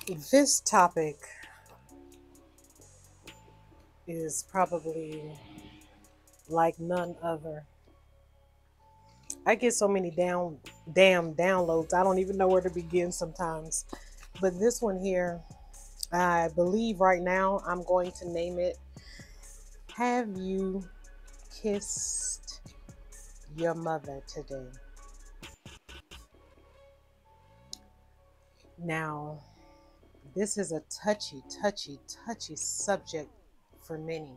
This topic is probably like none other. I get so many damn downloads. I don't even know where to begin sometimes. But this one here, I believe right now I'm going to name it Have You Kissed Your Mother Today? Now, this is a touchy subject for many.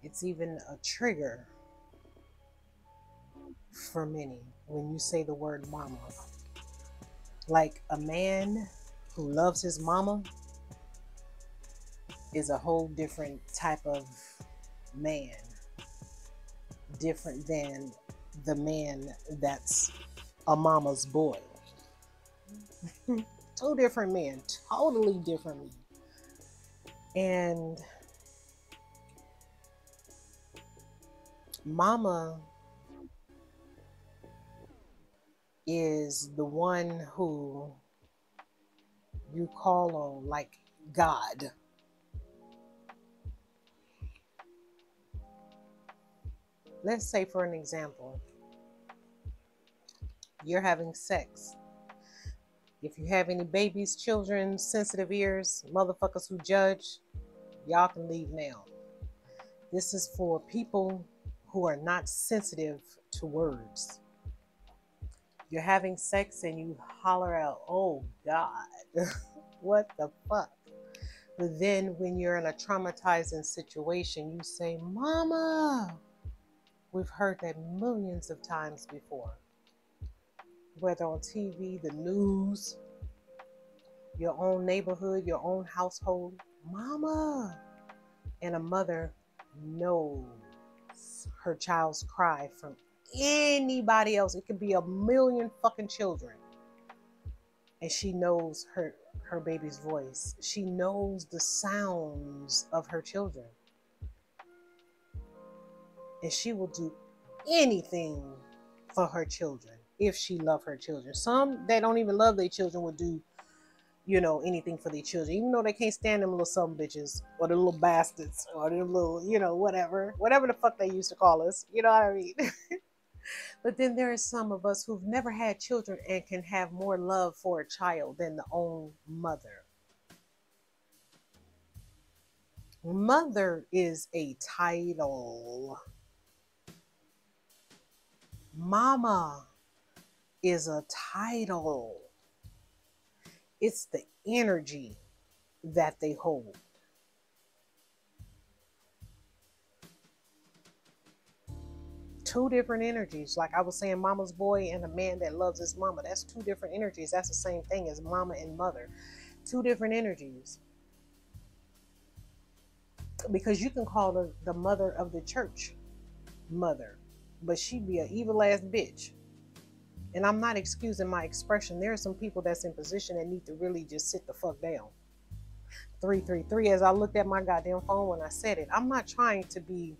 It's even a trigger for many when you say the word mama. Like a man who loves his mama is a whole different type of man, different than the man that's a mama's boy. Two different men, totally different men. And mama is the one who you call on like God. Let's say, for an example, you're having sex. If you have any babies, children, sensitive ears, motherfuckers who judge, y'all can leave now. This is for people who are not sensitive to words. You're having sex and you holler out, oh God, what the fuck? But then when you're in a traumatizing situation, you say, Mama. We've heard that millions of times before, whether on TV, the news, your own neighborhood, your own household. Mama. And a mother knows her child's cry from anybody else. It could be a million fucking children. And she knows her baby's voice. She knows the sounds of her children. And she will do anything for her children if she love her children. Some that don't even love their children would do, anything for their children, even though they can't stand them little some bitches or the little bastards or the little, whatever the fuck they used to call us. You know what I mean? But then there are some of us who've never had children and can have more love for a child than the own mother. Mother is a title. Mama is a title. It's the energy that they hold. Two different energies. Like I was saying, mama's boy and a man that loves his mama. That's two different energies. That's the same thing as mama and mother. Two different energies. Because you can call the mother of the church mother, but she be an evil ass bitch. And I'm not excusing my expression. There are some people that's in position that need to really just sit the fuck down. 333, as I looked at my goddamn phone when I said it, I'm not trying to be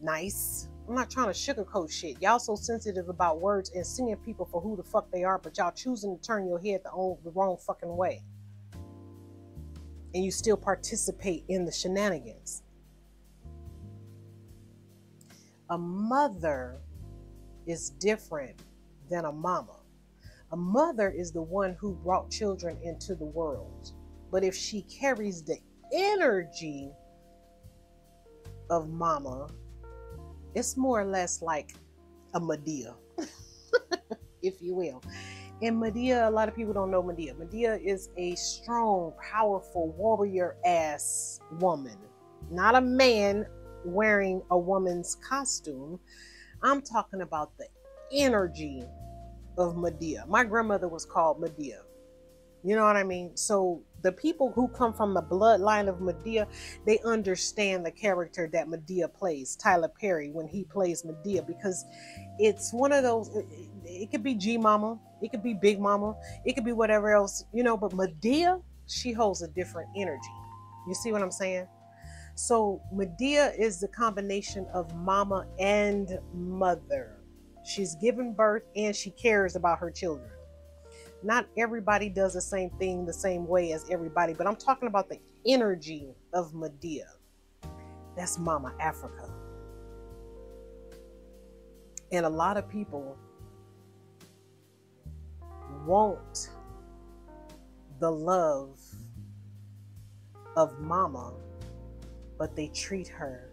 nice. I'm not trying to sugarcoat shit. Y'all so sensitive about words and seeing people for who the fuck they are, but y'all choosing to turn your head the wrong fucking way. And you still participate in the shenanigans. A mother is different than a mama. A mother is the one who brought children into the world. But if she carries the energy of mama, it's more or less like a Medea, if you will. And Medea, a lot of people don't know Medea. Medea is a strong, powerful, warrior-ass woman. Not a man wearing a woman's costume. I'm talking about the energy of Medea. My grandmother was called Medea. You know what I mean? So the people who come from the bloodline of Medea, they understand the character that Medea plays, Tyler Perry, when he plays Medea, because it's one of those, it could be G Mama, it could be Big Mama, it could be whatever else, but Medea, she holds a different energy. You see what I'm saying? So Medea is the combination of mama and mother. She's given birth and she cares about her children. Not everybody does the same thing the same way as everybody, but I'm talking about the energy of Medea. That's Mama Africa. And a lot of people want the love of Mama, but they treat her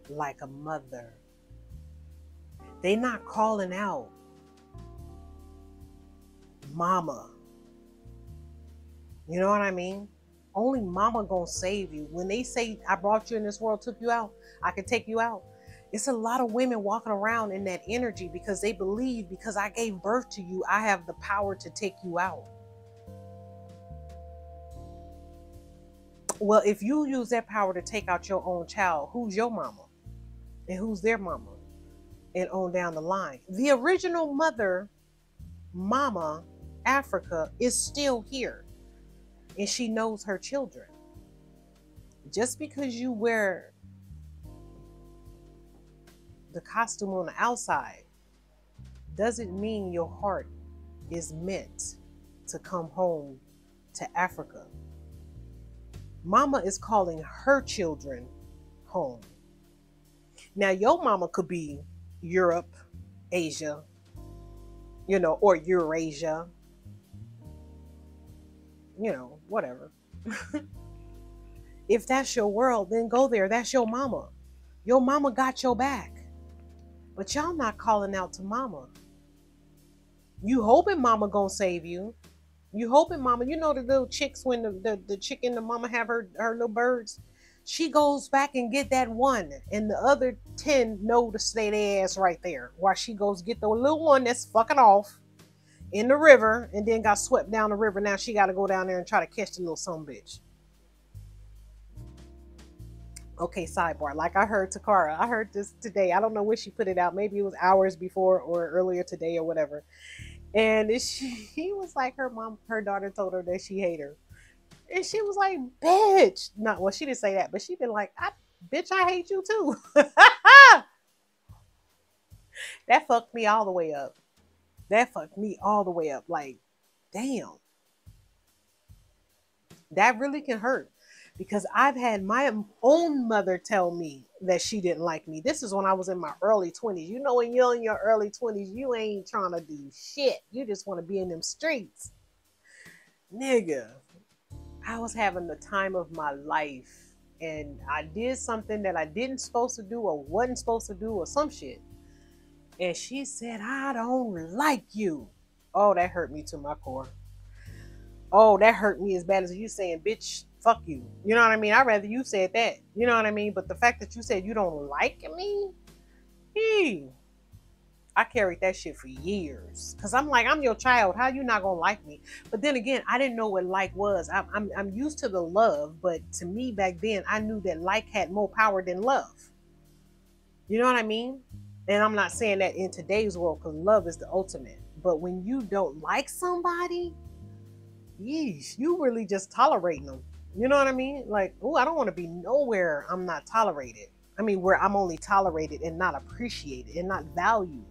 like a mother. They not calling out Mama. You know what I mean? Only Mama gonna save you. When they say, I brought you in this world, took you out, I can take you out. It's a lot of women walking around in that energy because they believe, because I gave birth to you, I have the power to take you out. Well, if you use that power to take out your own child, who's your mama? And who's their mama? And on down the line. The original mother, Mama Africa, is still here. And she knows her children. Just because you wear the costume on the outside doesn't mean your heart is meant to come home to Africa. Mama is calling her children home. Now, your mama could be Europe, Asia, or Eurasia, whatever. If that's your world, then go there. That's your mama. Your mama got your back. But y'all not calling out to Mama. You hoping Mama gonna save you. You hoping Mama, the little chicks, when the chick and the mama have her little birds, she goes back and get that one, and the other 10 know to stay their ass right there while she goes get the little one that's fucking off in the river and then got swept down the river. Now she got to go down there and try to catch the little son bitch. Okay, sidebar. Like I heard Takara, I heard this today. I don't know when she put it out. Maybe it was hours before or earlier today or whatever. And he was like, her daughter told her that she hated her. And she was like, bitch. Not, well, she didn't say that, but she been like, bitch, I hate you too. That fucked me all the way up. Like, damn. That really can hurt. Because I've had my own mother tell me that she didn't like me. This is when I was in my early 20s. When you're in your early 20s, you ain't trying to do shit. You just want to be in them streets. Nigga, I was having the time of my life. And I did something that I didn't supposed to do or wasn't supposed to do or some shit. And she said, I don't like you. Oh, that hurt me to my core. Oh, that hurt me as bad as you saying, bitch, fuck you. You know what I mean? I'd rather you said that. You know what I mean? But the fact that you said you don't like me, I carried that shit for years. Because I'm like, I'm your child. How you not going to like me? But then again, I didn't know what like was. I'm used to the love. But to me back then, I knew that like had more power than love. You know what I mean? And I'm not saying that in today's world, because love is the ultimate. But when you don't like somebody, yeesh, you really just tolerating them. You know what I mean? Like, oh, I don't want to be nowhere I'm not tolerated. I mean, where I'm only tolerated and not appreciated and not valued.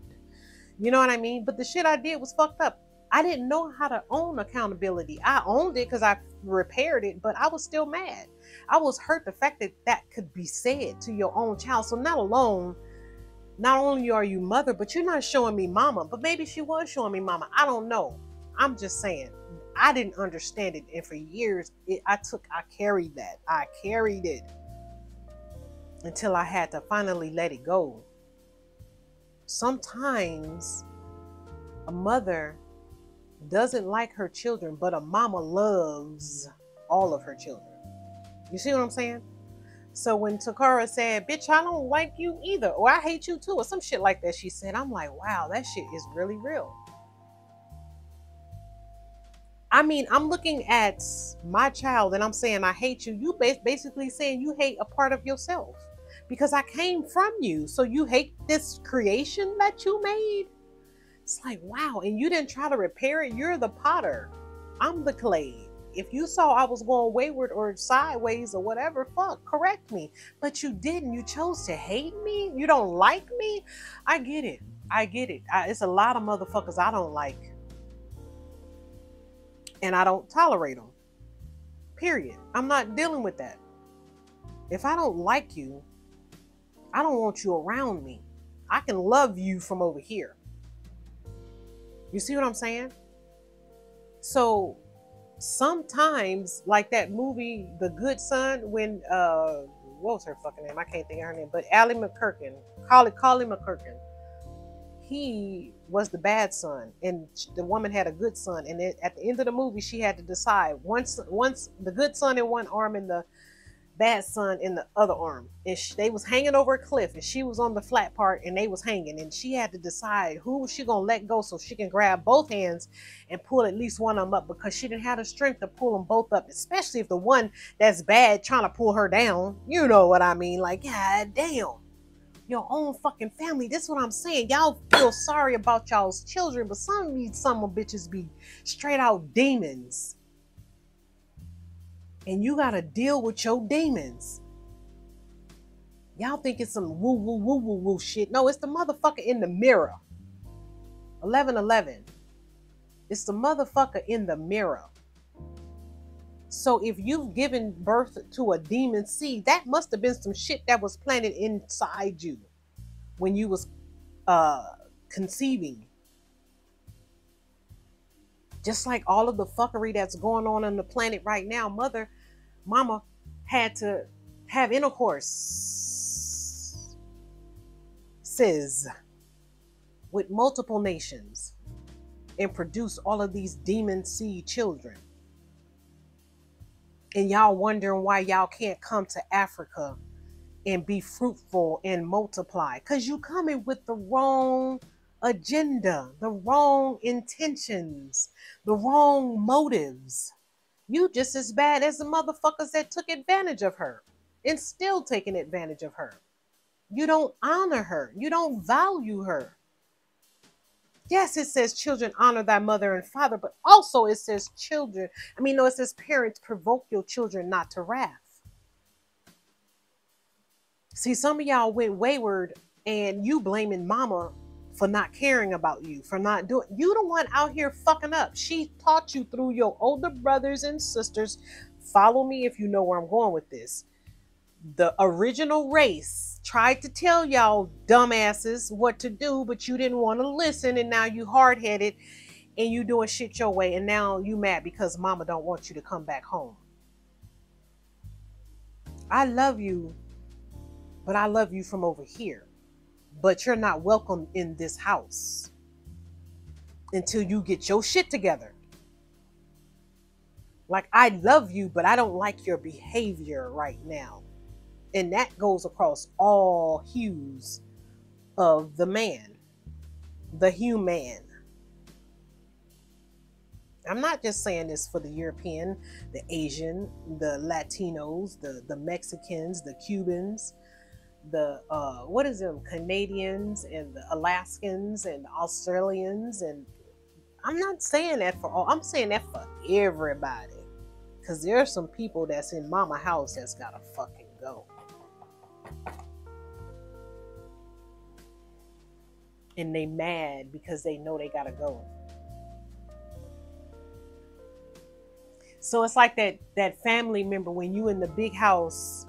You know what I mean? But the shit I did was fucked up. I didn't know how to own accountability. I owned it because I repaired it, but I was still mad. I was hurt the fact that that could be said to your own child. So not only are you mother, but you're not showing me mama. But maybe she was showing me mama. I don't know. I'm just saying. I didn't understand it. And for years, I carried that. I carried it until I had to finally let it go. Sometimes a mother doesn't like her children, but a mama loves all of her children. You see what I'm saying? So when Takara said, bitch, I don't like you either, or I hate you too, or some shit like that, she said, I'm like, wow, that shit is really real. I mean, I'm looking at my child and I'm saying, I hate you. You basically saying you hate a part of yourself because I came from you. So you hate this creation that you made? It's like, wow. And you didn't try to repair it. You're the potter. I'm the clay. If you saw I was going wayward or sideways or whatever, fuck, correct me. But you didn't. You chose to hate me. You don't like me. I get it. It's a lot of motherfuckers I don't like. And I don't tolerate them. Period. I'm not dealing with that. If I don't like you, I don't want you around me. I can love you from over here. You see what I'm saying? So sometimes, like that movie, The Good Son, when what was her fucking name? I can't think of her name, but Ally McCurkin, Collie McCurkin, he was the bad son, and the woman had a good son. And at the end of the movie, she had to decide once the good son in one arm and the bad son in the other arm. And they was hanging over a cliff, and she was on the flat part, and they was hanging, and she had to decide who was she gonna let go so she can grab both hands and pull at least one of them up, because she didn't have the strength to pull them both up, especially if the one that's bad trying to pull her down. You know what I mean? Like, god damn, your own fucking family. This is what I'm saying. Y'all feel sorry about y'all's children, but some of these bitches be straight out demons. And you gotta deal with your demons. Y'all think it's some woo woo woo woo woo shit. No, it's the motherfucker in the mirror. 11:11. It's the motherfucker in the mirror. So if you've given birth to a demon seed, that must have been some shit that was planted inside you when you was conceiving. Just like all of the fuckery that's going on the planet right now, mama had to have intercourse with multiple nations and produce all of these demon seed children. And y'all wondering why y'all can't come to Africa and be fruitful and multiply, because you coming with the wrong agenda, the wrong intentions, the wrong motives. You just as bad as the motherfuckers that took advantage of her and still taking advantage of her. You don't honor her. You don't value her. Yes, it says children honor thy mother and father, but also it says it says parents provoke your children not to wrath. See, some of y'all went wayward and you blaming mama for not caring about you, for not doing. You the one out here fucking up. She taught you through your older brothers and sisters. Follow me if you know where I'm going with this. The original race tried to tell y'all dumbasses what to do, but you didn't want to listen, and now you hard-headed and you doing shit your way, and now you mad because mama don't want you to come back home. I love you, but I love you from over here. But you're not welcome in this house until you get your shit together. Like, I love you, but I don't like your behavior right now. And that goes across all hues of the man, the human. I'm not just saying this for the European, the Asian, the Latinos, the Mexicans, the Cubans, the Canadians and the Alaskans and the Australians. And I'm not saying that for all. I'm saying that for everybody, because there are some people that's in mama house that's gotta fucking go, and they mad because they know they gotta go. So it's like that family member when you in the big house.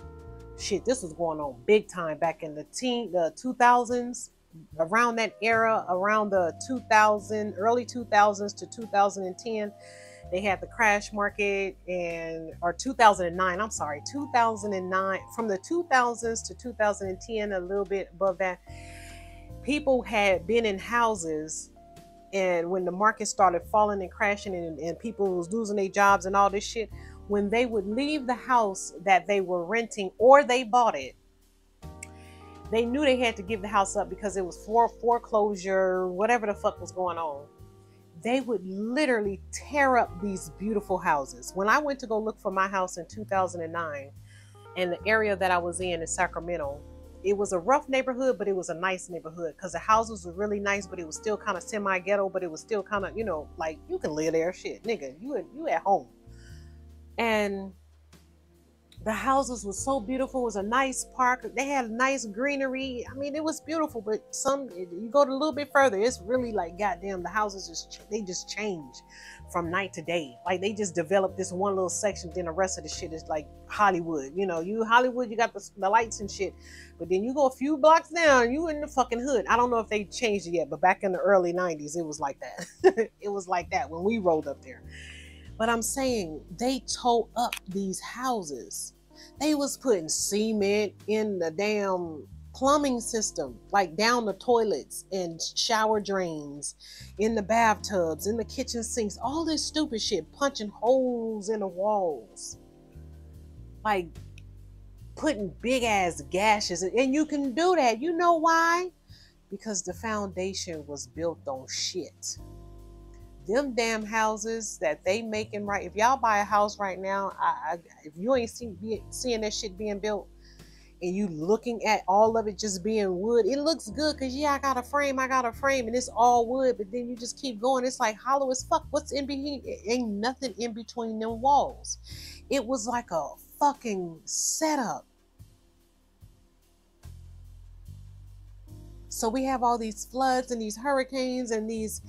Shit, this was going on big time back in the 2000s, around that era, around the early 2000s to 2010. They had the crash market, or 2009, I'm sorry, 2009, from the 2000s to 2010, a little bit above that. People had been in houses, and when the market started falling and crashing and people was losing their jobs and all this shit, when they would leave the house that they were renting or they bought it, they knew they had to give the house up because it was foreclosure, whatever the fuck was going on. They would literally tear up these beautiful houses. When I went to go look for my house in 2009, and the area that I was in Sacramento, it was a rough neighborhood, but it was a nice neighborhood because the houses were really nice, but it was still kind of semi-ghetto, but it was still kind of, like you can live there. Shit, nigga, you at home. And The houses were so beautiful. It was a nice park. They had nice greenery. I mean, it was beautiful. But you go a little bit further, it's really like goddamn. The houses they just change from night to day. Like they just developed this one little section. Then the rest of the shit is like Hollywood. You know, you Hollywood, you got the lights and shit. But then you go a few blocks down, you in the fucking hood. I don't know if they changed it yet, but back in the early '90s, it was like that. It was like that when we rolled up there. But I'm saying they tore up these houses. They was putting cement in the damn plumbing system, like down the toilets and shower drains, in the bathtubs, in the kitchen sinks, all this stupid shit, punching holes in the walls, like putting big ass gashes. And you can do that. You know why? Because the foundation was built on shit. Them damn houses that they making right. If y'all buy a house right now, if you ain't seeing that shit being built, and you looking at all of it just being wood, it looks good because yeah, I got a frame, and it's all wood. But then you just keep going, it's like hollow as fuck. What's in between? Ain't nothing in between them walls. It was like a fucking setup. So we have all these floods and these hurricanes and these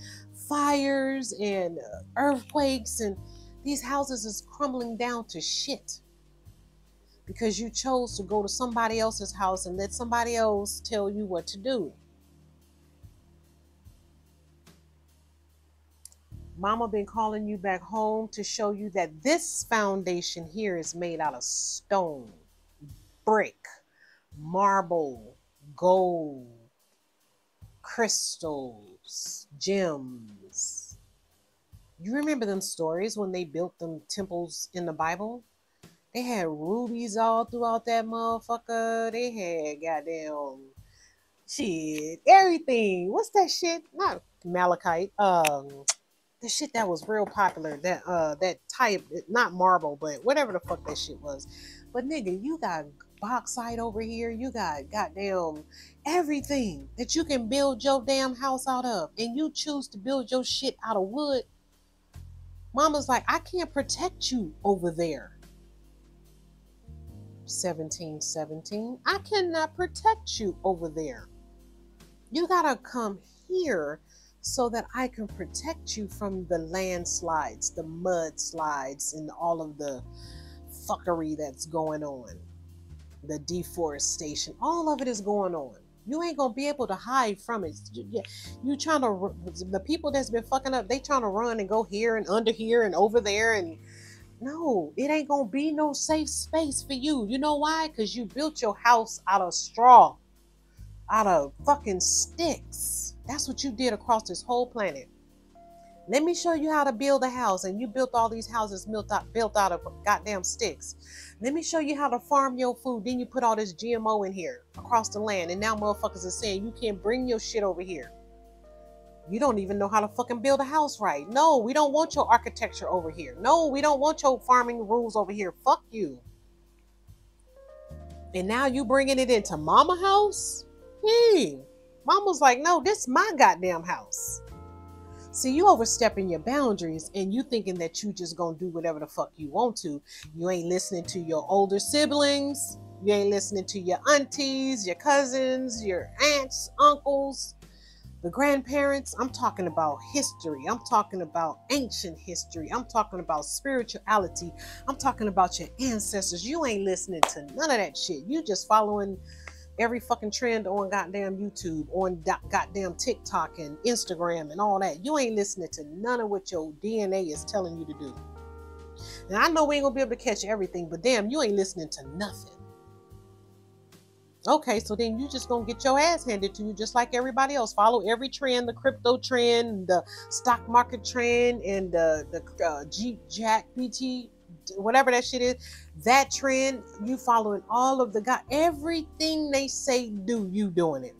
fires and earthquakes, and these houses is crumbling down to shit because you chose to go to somebody else's house and let somebody else tell you what to do. Mama been calling you back home to show you that this foundation here is made out of stone, brick, marble, gold, crystals, gems. You remember them stories when they built them temples in the Bible? They had rubies all throughout that motherfucker. They had goddamn shit, everything. What's that shit? Not malachite. The shit that was real popular. That type, not marble, but whatever the fuck that shit was. But nigga, you got bauxite over here. You got goddamn everything that you can build your damn house out of, and you choose to build your shit out of wood. Mama's like, I can't protect you over there. 1717, I cannot protect you over there. You gotta come here so that I can protect you from the landslides, the mudslides, and all of the fuckery that's going on. The deforestation, all of it is going on. You ain't gonna be able to hide from it. You trying to, the people that's been fucking up, they trying to run and go here and under here and over there, and no, it ain't gonna be no safe space for you. You know why? Because you built your house out of straw, out of fucking sticks. That's what you did across this whole planet. Let me show you how to build a house. And you built all these houses built out of goddamn sticks. Let me show you how to farm your food. Then you put all this GMO in here across the land. And now motherfuckers are saying you can't bring your shit over here. You don't even know how to fucking build a house right. No, we don't want your architecture over here. No, we don't want your farming rules over here. Fuck you. And now you bringing it into mama house? Hey, mama's like, no, this is my goddamn house. See, you overstepping your boundaries and you thinking that you just gonna do whatever the fuck you want to. You ain't listening to your older siblings. You ain't listening to your aunties, your cousins, your aunts, uncles, the grandparents. I'm talking about history. I'm talking about ancient history. I'm talking about spirituality. I'm talking about your ancestors. You ain't listening to none of that shit. You just following every fucking trend on goddamn YouTube, on goddamn TikTok and Instagram and all that. You ain't listening to none of what your DNA is telling you to do. Now, I know we ain't gonna be able to catch everything, but damn, you ain't listening to nothing. Okay, so then you just gonna get your ass handed to you just like everybody else. Follow every trend, the crypto trend, the stock market trend, and the Jeep Jack PT, whatever that shit is, that trend. You following all of everything they say do, you doing it.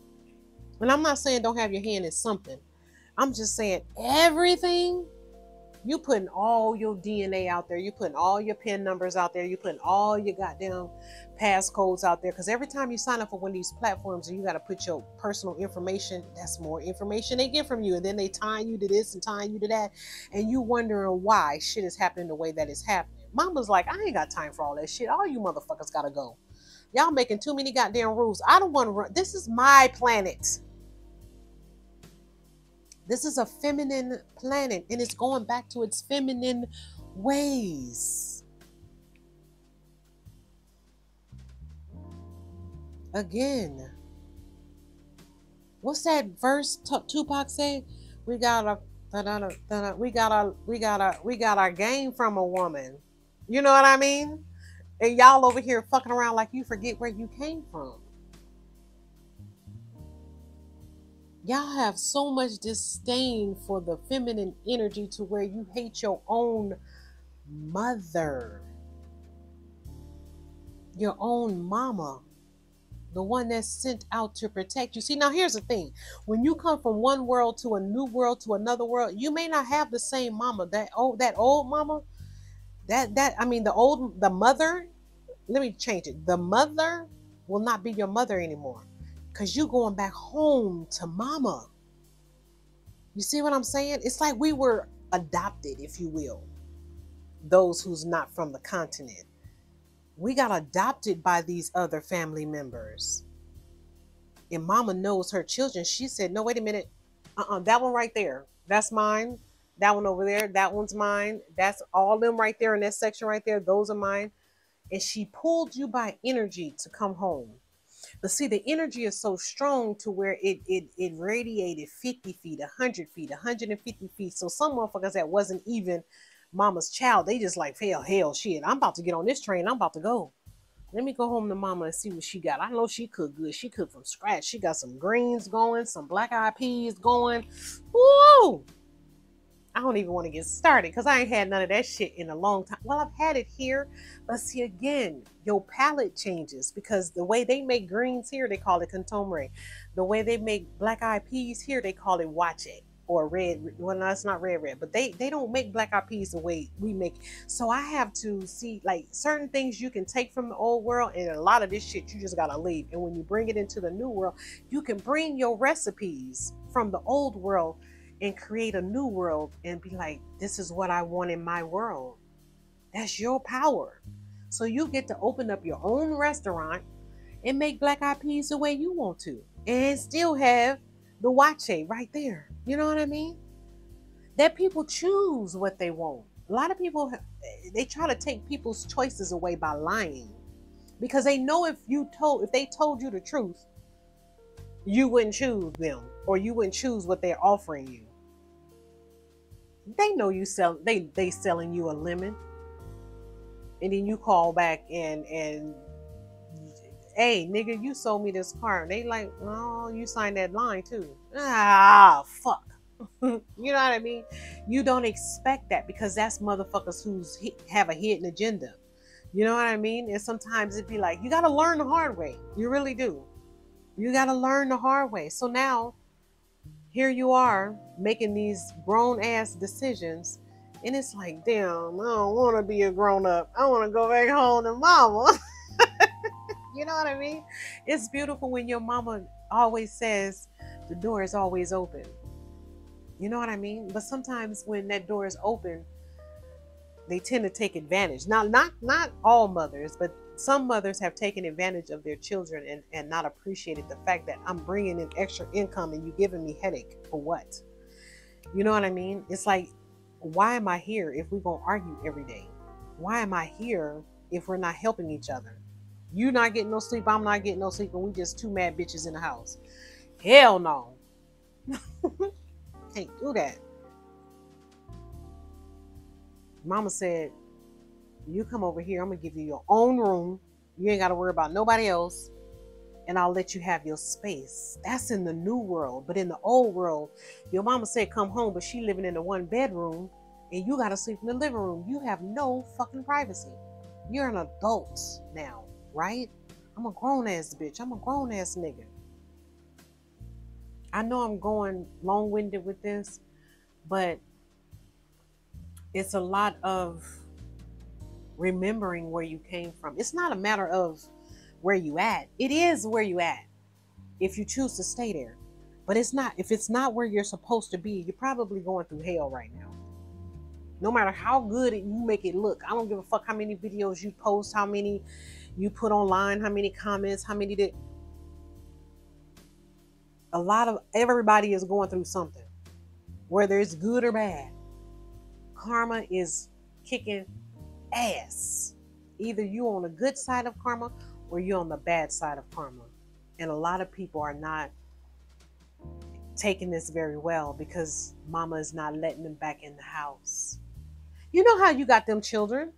And I'm not saying don't have your hand in something. I'm just saying everything. You putting all your DNA out there. You putting all your PIN numbers out there. You putting all your goddamn passcodes out there. Because every time you sign up for one of these platforms, you got to put your personal information. That's more information they get from you. And then they tying you to this and tying you to that. And you wondering why shit is happening the way that it's happening. Mama's like, I ain't got time for all that shit. All you motherfuckers gotta go. Y'all making too many goddamn rules. I don't want to run. This is my planet. This is a feminine planet, and it's going back to its feminine ways. Again, what's that verse Tupac said? We got our game from a woman. You know what I mean? And y'all over here fucking around like you forget where you came from. Y'all have so much disdain for the feminine energy to where you hate your own mother, your own mama, the one that's sent out to protect you. See, now here's the thing. When you come from one world to a new world to another world, you may not have the same mama. That old mama, the mother, let me change it. The mother will not be your mother anymore because you're going back home to mama. You see what I'm saying? It's like we were adopted, if you will. Those who's not from the continent. We got adopted by these other family members. And mama knows her children. She said, no, wait a minute. That one right there. That's mine. That one over there. That one's mine. That's all them right there in that section right there. Those are mine. And she pulled you by energy to come home. But see, the energy is so strong to where it radiated 50 feet, 100 feet, 150 feet. So some motherfuckers that wasn't even mama's child, they just like, hell, shit, I'm about to get on this train. I'm about to go. Let me go home to mama and see what she got. I know she cooked good. She cooked from scratch. She got some greens going, some black eyed peas going. Woo! I don't even want to get started because I ain't had none of that shit in a long time. Well, I've had it here, but see, again, your palate changes because the way they make greens here, they call it contomere. The way they make black eyed peas here, they call it wache or red. Well, no, it's not red, but they don't make black eyed peas the way we make. So I have to see like certain things you can take from the old world, and a lot of this shit you just gotta leave. And when you bring it into the new world, you can bring your recipes from the old world and create a new world and be like, this is what I want in my world. That's your power. So you get to open up your own restaurant and make black eyed peas the way you want to and still have the wache right there. You know what I mean? That people choose what they want. A lot of people, they try to take people's choices away by lying because they know if they told you the truth, you wouldn't choose them or you wouldn't choose what they're offering you. They know they selling you a lemon, and then you call back and hey nigga, you sold me this car. And they like, oh, you signed that line too. Ah, fuck. You know what I mean? You don't expect that because that's motherfuckers who's have a hidden agenda. You know what I mean? And sometimes it'd be like, you got to learn the hard way. You really do. You got to learn the hard way. So now here you are making these grown ass decisions. And it's like, damn, I don't want to be a grown up. I want to go back home to mama. You know what I mean? It's beautiful when your mama always says the door is always open. You know what I mean? But sometimes when that door is open, they tend to take advantage. Now, not all mothers, but some mothers have taken advantage of their children and not appreciated the fact that I'm bringing in extra income and you giving me headache for what? You know what I mean? It's like, why am I here if we're going to argue every day? Why am I here if we're not helping each other? You not getting no sleep, I'm not getting no sleep, and we just two mad bitches in the house. Hell no. Can't do that. Mama said, you come over here, I'm going to give you your own room. You ain't got to worry about nobody else. And I'll let you have your space. That's in the new world. But in the old world, your mama said come home, but she living in a 1-bedroom and you got to sleep in the living room. You have no fucking privacy. You're an adult now, right? I'm a grown-ass bitch. I'm a grown-ass nigga. I know I'm going long-winded with this, but it's a lot of remembering where you came from. It's not a matter of where you at. It is where you at if you choose to stay there. But it's not, if it's not where you're supposed to be, you're probably going through hell right now. No matter how good you make it look. I don't give a fuck how many videos you post, how many you put online, how many comments, how many did. A lot of everybody is going through something, whether it's good or bad. Karma is kicking ass. Either you on the good side of karma or you're on the bad side of karma. And a lot of people are not taking this very well because mama is not letting them back in the house. You know how you got them children,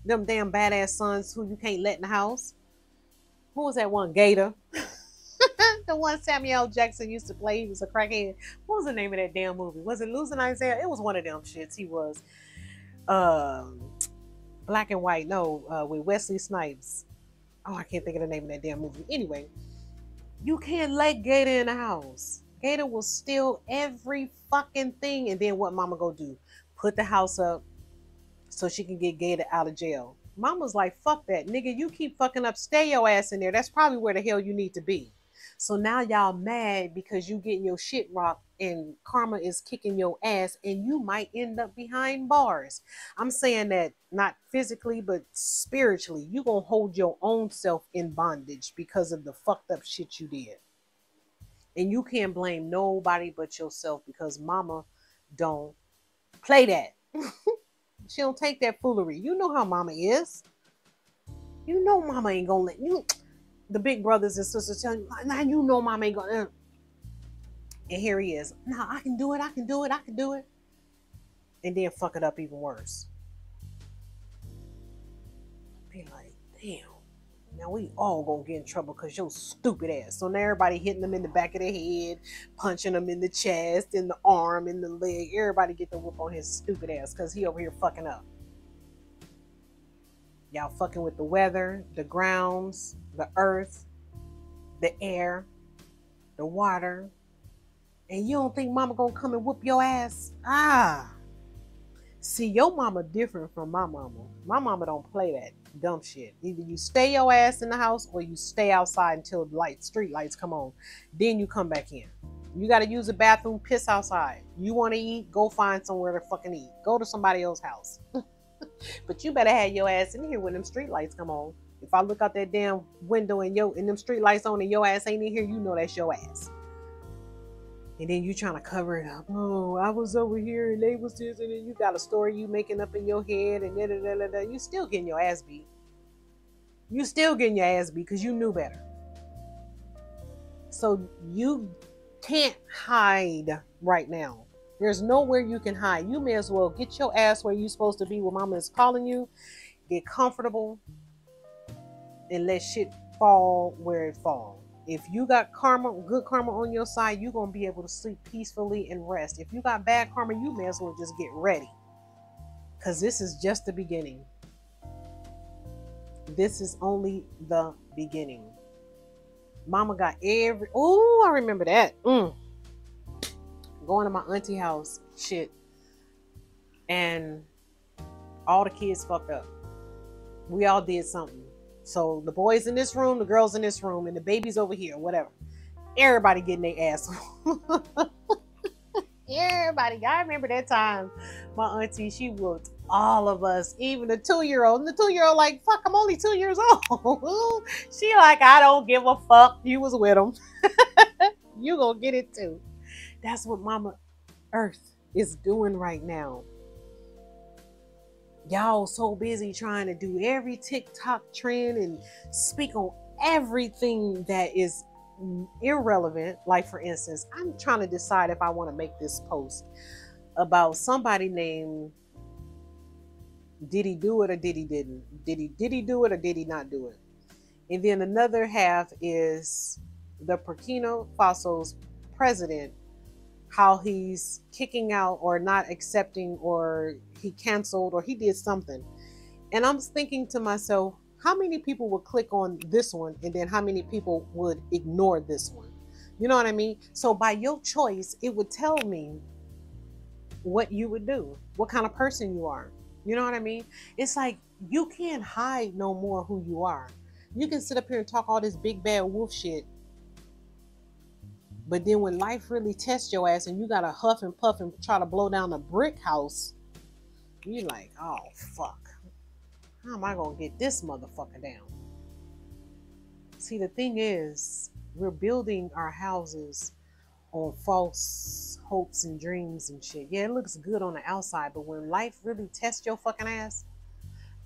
them damn badass sons who you can't let in the house? Who was that one? Gator. The one Samuel Jackson used to play. He was a crackhead. What was the name of that damn movie? Was it Losing Isaiah? It was one of them shits. He was black and white. No, with Wesley Snipes. Oh, I can't think of the name of that damn movie. Anyway, you can't let Gator in the house. Gator will steal every fucking thing. And then what mama go do? Put the house up so she can get Gator out of jail. Mama's like, fuck that. Nigga, you keep fucking up. Stay your ass in there. That's probably where the hell you need to be. So now y'all mad because you getting your shit rocked and karma is kicking your ass and you might end up behind bars. I'm saying that not physically, but spiritually. You gonna hold your own self in bondage because of the fucked up shit you did. And you can't blame nobody but yourself because mama don't play that. She don't take that foolery. You know how mama is. You know mama ain't gonna let you. The big brothers and sisters tell you, now you know mama ain't gonna. And here he is. Nah, I can do it. I can do it. I can do it. And then fuck it up even worse. Be like, damn. Now we all gonna get in trouble because your stupid ass. So now everybody hitting them in the back of the head, punching them in the chest, in the arm, in the leg. Everybody get the whoop on his stupid ass because he over here fucking up. Y'all fucking with the weather, the grounds, the earth, the air, the water. And you don't think mama gonna come and whoop your ass? See, your mama different from my mama. My mama don't play that dumb shit. Either you stay your ass in the house or you stay outside until street lights come on. Then you come back in. You gotta use the bathroom, piss outside. You wanna eat, go find somewhere to fucking eat. Go to somebody else's house. But you better have your ass in here when them street lights come on. If I look out that damn window and them street lights on and your ass ain't in here, you know that's your ass. And then you trying to cover it up. Oh, I was over here and they was this, and then you got a story you making up in your head and da. You still getting your ass beat. You still getting your ass beat because you knew better. So you can't hide right now. There's nowhere you can hide. You may as well get your ass where you're supposed to be, where mama is calling you. Get comfortable and let shit fall where it falls. If you got karma, good karma on your side, you're going to be able to sleep peacefully and rest. If you got bad karma, you may as well just get ready. Because this is just the beginning. This is only the beginning. Mama got I remember that. Going to my auntie house, shit. And all the kids fucked up. We all did something. So the boys in this room, the girls in this room, and the babies over here, whatever. Everybody getting their ass. Everybody. I remember that time. My auntie, she whooped all of us, even the 2-year-old. And the 2-year-old like, fuck, I'm only 2 years old. She like, I don't give a fuck. You was with them. You gonna get it too. That's what Mama Earth is doing right now. Y'all so busy trying to do every TikTok trend and speak on everything that is irrelevant. Like, for instance, I'm trying to decide if I want to make this post about somebody named did he do it or did he didn't? Did he do it or did he not do it? And then another half is the Burkina Faso's president, how he's kicking out or not accepting, or he canceled, or he did something. And I'm thinking to myself, how many people would click on this one and then how many people would ignore this one? You know what I mean? So by your choice, it would tell me what you would do, what kind of person you are. You know what I mean? It's like you can't hide no more who you are. You can sit up here and talk all this big bad wolf shit, but then when life really tests your ass and you gotta huff and puff and try to blow down a brick house, You like, oh fuck. How am I gonna get this motherfucker down? See, the thing is, we're building our houses on false hopes and dreams and shit. Yeah, it looks good on the outside, but when life really tests your fucking ass,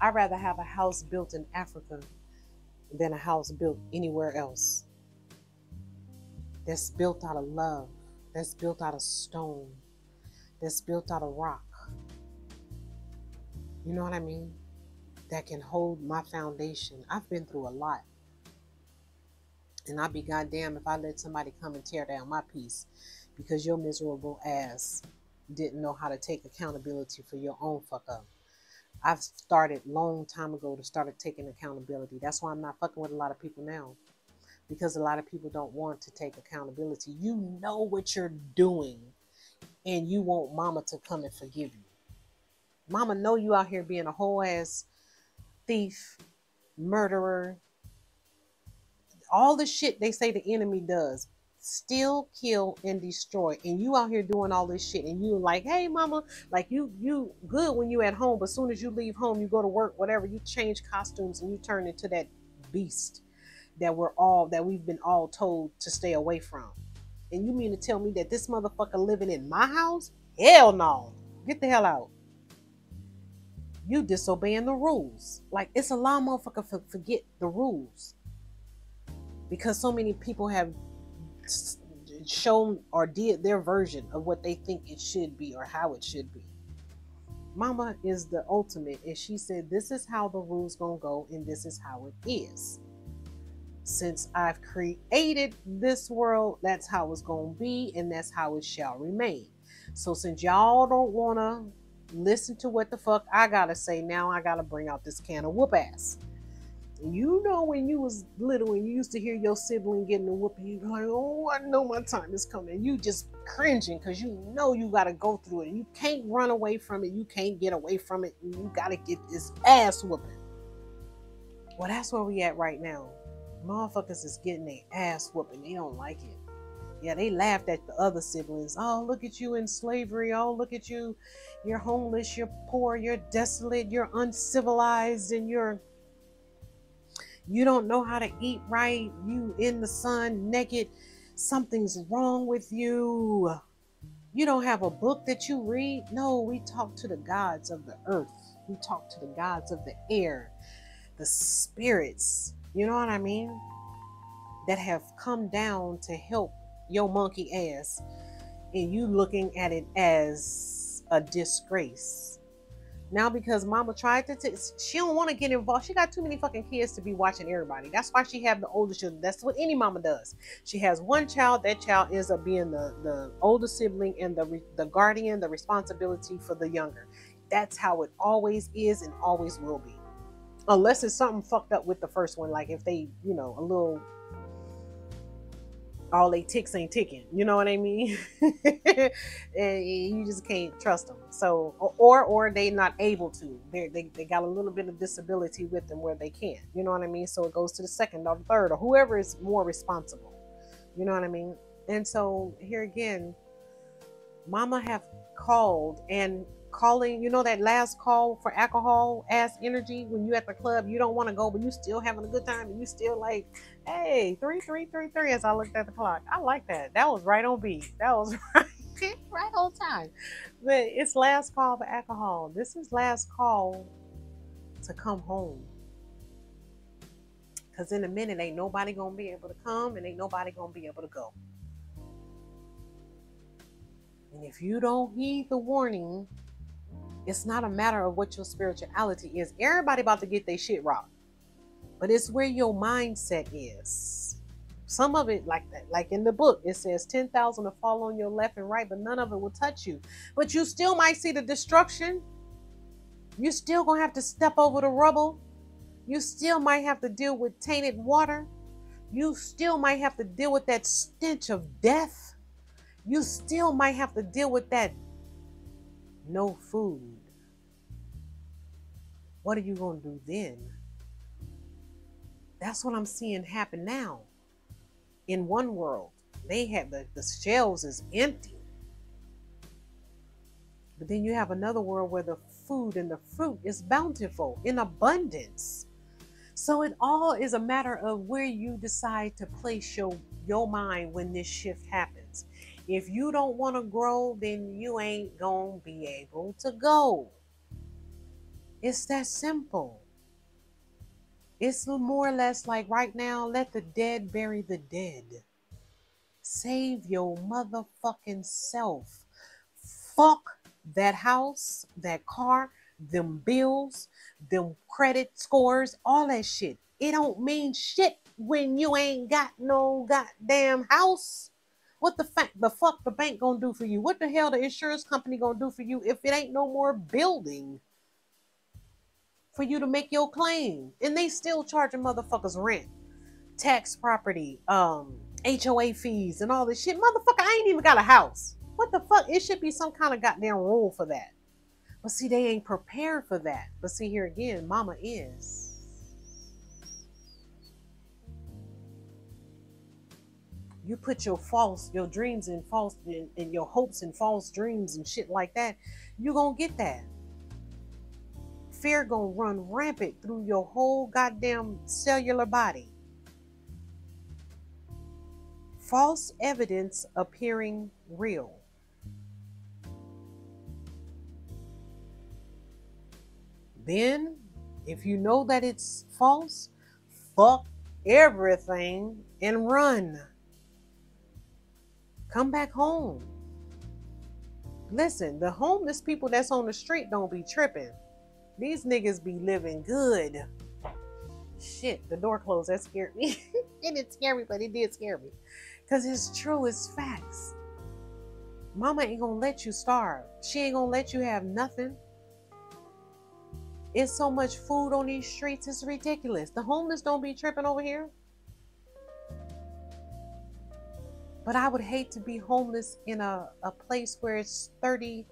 I'd rather have a house built in Africa than a house built anywhere else. That's built out of love, that's built out of stone, that's built out of rock. You know what I mean? That can hold my foundation. I've been through a lot. And I'd be goddamn if I let somebody come and tear down my piece because your miserable ass didn't know how to take accountability for your own fuck up. I've started long time ago to start taking accountability. That's why I'm not fucking with a lot of people now. Because a lot of people don't want to take accountability. You know what you're doing and you want mama to come and forgive you. Mama know you out here being a whole ass thief, murderer, all the shit they say the enemy does. Steal, kill, and destroy. And you out here doing all this shit. And you like, hey mama, like you good when you at home, but as soon as you leave home, you go to work, whatever, you change costumes and you turn into that beast that we've been all told to stay away from. And you mean to tell me that this motherfucker living in my house? Hell no. Get the hell out. You disobeying the rules. Like, it's a lot of motherfuckers forget the rules. Because so many people have shown or did their version of what they think it should be or how it should be. Mama is the ultimate, and she said, this is how the rules gonna go, and this is how it is. Since I've created this world, that's how it's gonna be, and that's how it shall remain. So since y'all don't wanna listen to what the fuck I gotta say, now I gotta bring out this can of whoop ass. You know, when you was little and you used to hear your sibling getting a whooping, you like, oh, I know my time is coming. You just cringing because you know you got to go through it. You can't run away from it. You can't get away from it. You got to get this ass whooping. Well, that's where we at right now. Motherfuckers is getting their ass whooping. They don't like it. Yeah, they laughed at the other siblings. Oh, look at you in slavery. Oh, look at you. You're homeless. You're poor. You're desolate. You're uncivilized. And you don't know how to eat right. You in the sun naked. Something's wrong with you. You don't have a book that you read. No, we talk to the gods of the earth. We talk to the gods of the air, the spirits. You know what I mean? That have come down to help your monkey ass. And you looking at it as a disgrace. Now because mama tried to, she don't want to get involved. She got too many fucking kids to be watching everybody. That's why she have the older children. That's what any mama does. She has one child. That child ends up being the older sibling and the guardian, the responsibility for the younger. That's how it always is and always will be. Unless it's something fucked up with the first one. Like if they, you know, a little, all they ticks ain't ticking, you know what I mean? And you just can't trust them. So, or they not able to. They got a little bit of disability with them where they can't, you know what I mean? So it goes to the second or the third or whoever is more responsible, you know what I mean? And so here again, mama have called and calling, you know, that last call for alcohol ass energy when you at the club, you don't want to go, but you still having a good time and you still like, hey, 3333 as I looked at the clock. I like that. That was right on beat. That was right on time. But it's last call for alcohol. This is last call to come home. Because in a minute, ain't nobody going to be able to come and ain't nobody going to be able to go. And if you don't heed the warning, it's not a matter of what your spirituality is. Everybody about to get their shit rocked. But it's where your mindset is. Some of it like that. Like in the book, it says 10,000 will fall on your left and right, but none of it will touch you. But you still might see the destruction. You still going to have to step over the rubble. You still might have to deal with tainted water. You still might have to deal with that stench of death. You still might have to deal with that no food. What are you going to do then? That's what I'm seeing happen now. In one world, they have the shelves is empty. But then you have another world where the food and the fruit is bountiful in abundance. So it all is a matter of where you decide to place your mind when this shift happens. If you don't want to grow, then you ain't gonna be able to go. It's that simple. It's more or less like right now, let the dead bury the dead. Save your motherfucking self. Fuck that house, that car, them bills, them credit scores, all that shit. It don't mean shit when you ain't got no goddamn house. What the fuck the bank gonna do for you? What the hell the insurance company gonna do for you if it ain't no more building for you to make your claim? And they still charging motherfuckers rent, tax, property, HOA fees and all this shit. Motherfucker, I ain't even got a house. What the fuck? It should be some kind of goddamn rule for that. But see, they ain't prepared for that. But see, here again, mama is. You put your dreams in false, and your hopes in false dreams and shit like that, you gonna get that. Fear gonna run rampant through your whole goddamn cellular body. False evidence appearing real. Then, if you know that it's false, fuck everything and run. Come back home. Listen, the homeless people that's on the street don't be tripping. These niggas be living good. Shit, the door closed. That scared me. It didn't scare me, but it did scare me. Because it's true, it's facts. Mama ain't gonna let you starve. She ain't gonna let you have nothing. It's so much food on these streets, it's ridiculous. The homeless don't be tripping over here. But I would hate to be homeless in a place where it's 30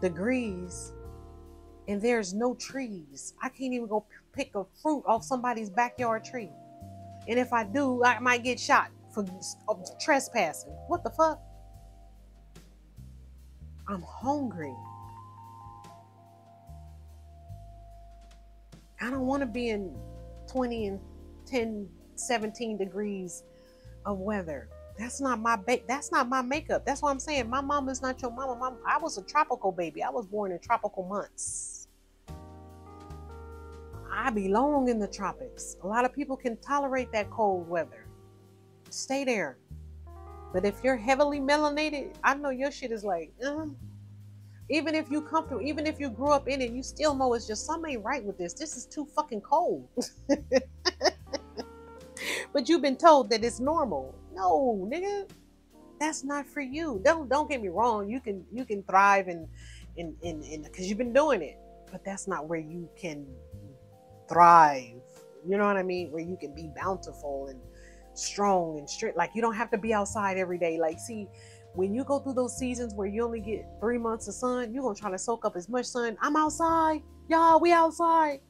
degrees and there's no trees. I can't even go pick a fruit off somebody's backyard tree. And if I do, I might get shot for trespassing. What the fuck? I'm hungry. I don't want to be in 20 and 10, 17 degrees of weather. That's not my that's not my makeup. That's what I'm saying. My mom is not your mama. I was a tropical baby. I was born in tropical months. I belong in the tropics. A lot of people can tolerate that cold weather. Stay there. But if you're heavily melanated, I know your shit is like, even if you comfortable, even if you grew up in it, you still know it's just something ain't right with this. This is too fucking cold. But you've been told that it's normal. No, nigga, that's not for you. Don't get me wrong. You can thrive in because you've been doing it, but that's not where you can thrive. You know what I mean? Where you can be bountiful and strong and strict. Like, you don't have to be outside every day. Like, see, when you go through those seasons where you only get 3 months of sun, you're gonna try to soak up as much sun. I'm outside, y'all. We outside.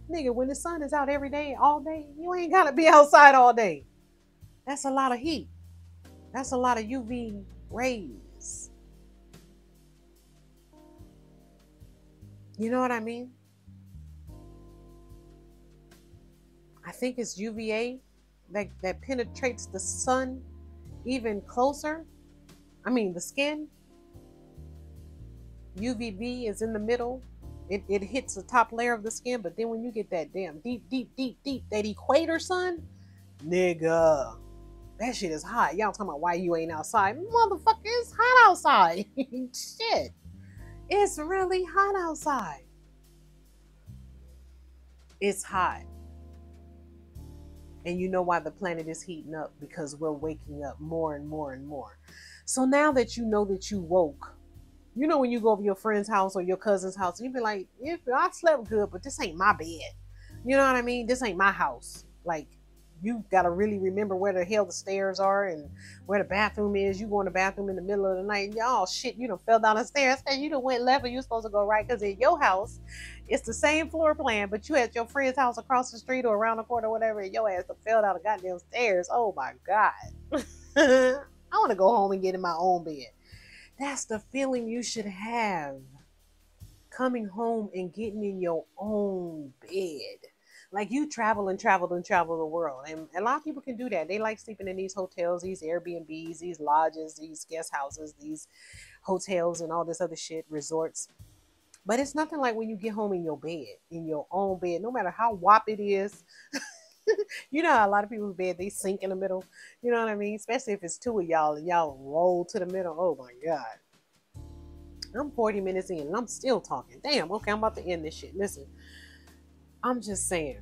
Nigga, when the sun is out every day, all day, you ain't gotta be outside all day. That's a lot of heat. That's a lot of UV rays. You know what I mean? I think it's UVA that penetrates the sun even closer. I mean, the skin. UVB is in the middle. It hits the top layer of the skin, but then when you get that damn deep, that equator sun, nigga, that shit is hot. Y'all talking about why you ain't outside. Motherfucker, it's hot outside. Shit. It's really hot outside. It's hot. And you know why the planet is heating up? Because we're waking up more and more and more. So now that you know that you woke, you know when you go over your friend's house or your cousin's house, and you be like, if I slept good, but this ain't my bed. You know what I mean? This ain't my house. Like, you got to really remember where the hell the stairs are and where the bathroom is. You go in the bathroom in the middle of the night, and oh shit, you done fell down the stairs. And you done went left and you're supposed to go right, because in your house, it's the same floor plan, but you at your friend's house across the street or around the corner or whatever, and your ass done fell down the goddamn stairs. Oh my God. I want to go home and get in my own bed. That's the feeling you should have. coming home and getting in your own bed. Like you travel and travel and travel the world. And a lot of people can do that. They like sleeping in these hotels, these Airbnbs, these lodges, these guest houses, these hotels and all this other shit, resorts. But it's nothing like when you get home in your bed, in your own bed, no matter how wop it is. You know how a lot of people's bed, they sink in the middle. You know what I mean? Especially if it's two of y'all and y'all roll to the middle. Oh my God. I'm 40 minutes in and I'm still talking. Damn, okay, I'm about to end this shit. Listen, I'm just saying,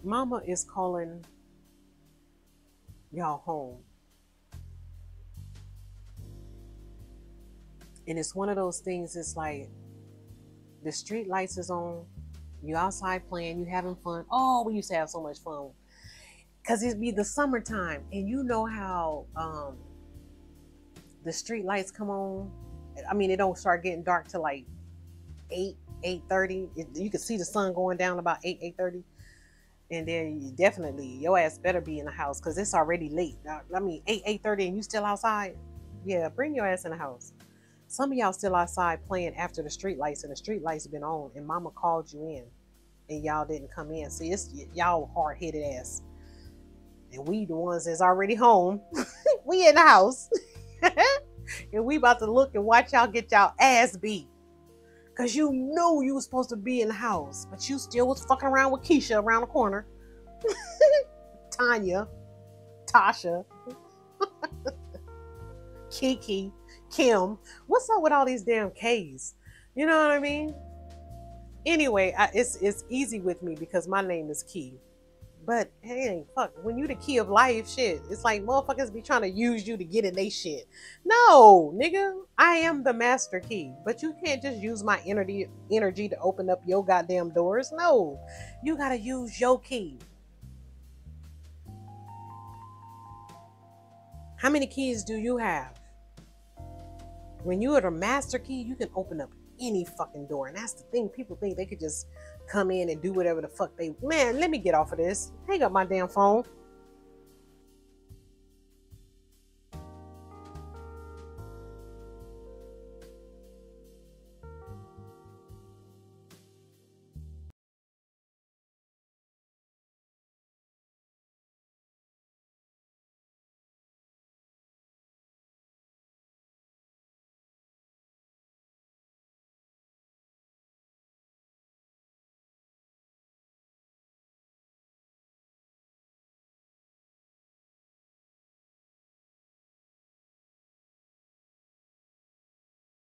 mama is calling y'all home. And it's one of those things, it's like the street lights is on, you outside playing, you having fun. Oh, we used to have so much fun. Because it'd be the summertime. And you know how the street lights come on. I mean, it don't start getting dark till like 8:30. You can see the sun going down about 8:30. And then you definitely, your ass better be in the house because it's already late. I mean, 8:30 and you still outside? Yeah, bring your ass in the house. Some of y'all still outside playing after the street lights and the street lights been on and mama called you in and y'all didn't come in. See, it's y'all hard-headed ass. And we the ones that's already home. We in the house. And we about to look and watch y'all get y'all ass beat. Because you knew you was supposed to be in the house. But you still was fucking around with Keisha around the corner. Tanya. Tasha. Kiki. Kim. What's up with all these damn K's? You know what I mean? Anyway, it's easy with me because my name is Key. But hey, fuck, when you the key of life, shit, it's like motherfuckers be trying to use you to get in they shit. No, nigga, I am the master key. But you can't just use my energy to open up your goddamn doors. No, you gotta use your key. How many keys do you have? When you are the master key, you can open up any fucking door. And that's the thing. People think they could just come in and do whatever the fuck they... Man, let me get off of this. Hang up my damn phone.